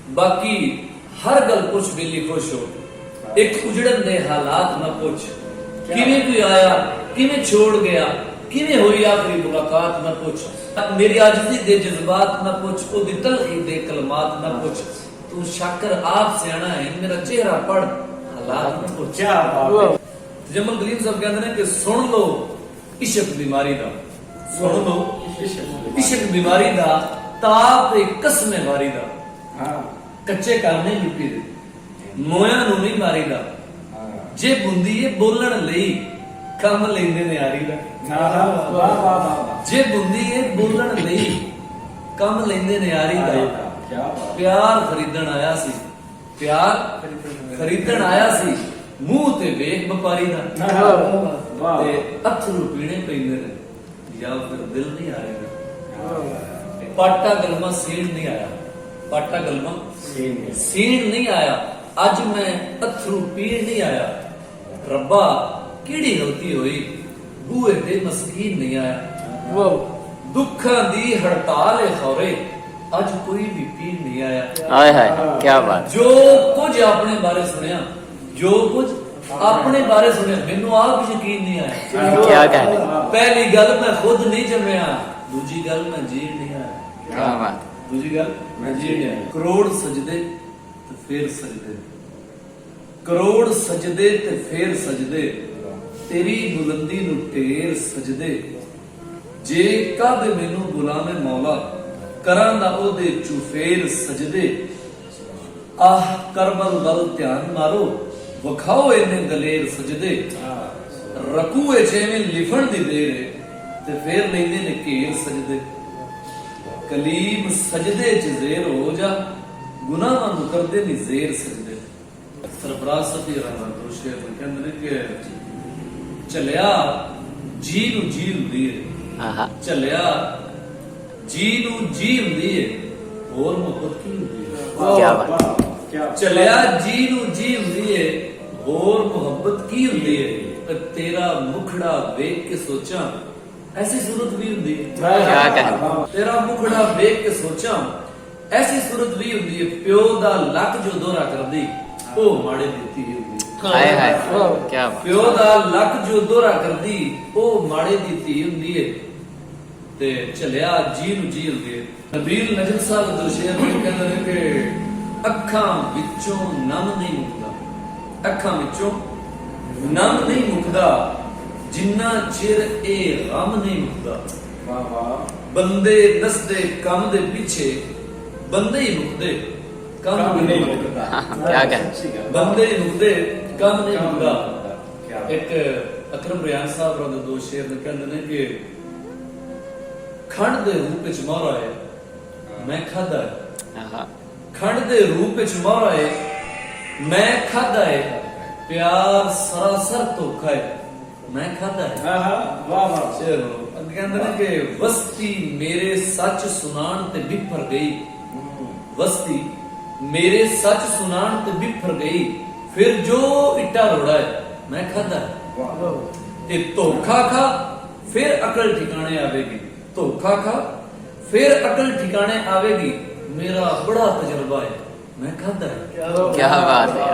बाकी हर गल पुछ बेली खुश हो, एक उजड़न दे हालात ना पुछ, किवें कोई आया किवें छोड़ गया, किवें होई आखिरी मुलाकात ना पुछ, मेरी आजिज़ी दे जज्बात ना पुछ, ओदी तलखी दे कलमात ना पुछ, तू शाकर आप सियाना है, मेरा चेहरा पढ़ हालात ना पुछ। क्या बात है। जमल कलीम साहब कहते हैं कि सुन लो इश्क बीमारी दा, सुन लो इश्क बीमारी दा, ताप ते कसमे वारी दा, हाँ कच्चे घर नहीं मिट्टी दे, मोया नू नहीं मारी दा, जे बुंदी है बोलण लई कम लेंदे ने यारी दा, वाह वाह वाह। जे बुंदी है बोलण लई कम लेंदे ने यारी दा। क्या बात। प्यार खरीदण आया सी, प्यार खरीदण आया सी, मुंह ते वेख व्यापारी दा, वाह। ते अथरू पीने पैंदे ने या फिर दिल नहीं आ रहा। पाटा गलमा सीण नहीं आया, पाटा गलमा सीण नहीं आया, अज मैं अथरू पीण नहीं आया, रब्बा किहड़ी गलती होई बूहे ते मस्कीन नहीं आया, दुखा दी हड़ताल है खौरे अज कोई भी पीर नहीं आया। हाय हाय क्या बात। जो कुछ अपने बारे सुनिया, जो कुछ अपने बारे सुनिया, मैनू आप यकीन नहीं आया। क्या कहने। पहली गल मैं खुद नहीं जमया, दूजी गल मैं जीण नहीं आया, क्या बात। दूजी गल मैं जीण नहीं आया। करोड़ सजदे ते फिर सजदे, करोड़ सजदे ते फिर सजदे, तेरी बुलंदी नू ढेर सजदे, जे कब मैनू गुलामे मौला करां ना ओदे चुफेर सजदे, आह करबल वल ध्यान मारो वखाओ इन्ने दलेर सजदे, रकूए छेवें लिफण दी देर है ते फिर लेंदे ने घेर सजदे, कलीम सजदे च जेर हो जा, गुनाहां नू करदे नी जेर सजदे। सरफराज सफी रहमान शेर कहंदे ने कि चलिया जी नू जी हुंदी है, चलिया जी नू जी हुंदी है, और मोहब्बत की हुंदी है। क्या बात। चलिया जी नू जी हुंदी है, और मोहब्बत की हुंदी है, पर तेरा मुखड़ा वेख के सोचा ऐसी सूरत भी हुंदी है। क्या कहना। तेरा मुखड़ा वेख के सोचा ऐसी सूरत भी हुंदी है, प्यो दा लक जो दोहरा करदी ओ माड़े दी हुंदी है। हाय हाय क्या बात। प्यो दा लक जो दोहरा करदी ओ माड़े दी धी हुंदी है, ते चलिया जी नू जी हुंदी है। नबील नजम साहब दोशेर कहंदे ने कि अखां विचों नम नहीं मुकदा, अखां विचों नम नहीं मुकदा, जिन्ना चिर ए गम नहीं मुकदा। वाह वाह। बंदे दसदे कम दे पीछे बंदे ही मुकदे, कम नहीं मुकदा। क्या कहना। बंदे ही मुकदे कम नहीं मुकदा। क्या एक अकरम रियान साहब रा दो शेर ने कहंदे ने कि खंड दे रूप विच मोहरा है मैं खादा है, खंड दे रूप विच मोहरा है मैं खादा है, प्यार सरासर धोखा है मैं खादा है। वाह वाह। चलो कहंदे ने कि वस्ती मेरे सच सुनान ते बिफर गई, वस्ती मेरे सच सुनान ते बिफर गई, फिर जो इट्टा रोड़ा है मैं खादा है। ते धोखा खा फिर अकल ठिकाने आवेगी, धोखा खा फिर अकल ठिकाने आवेगी, मेरा बड़ा तजर्बा है मैं खादा है। क्या बात है।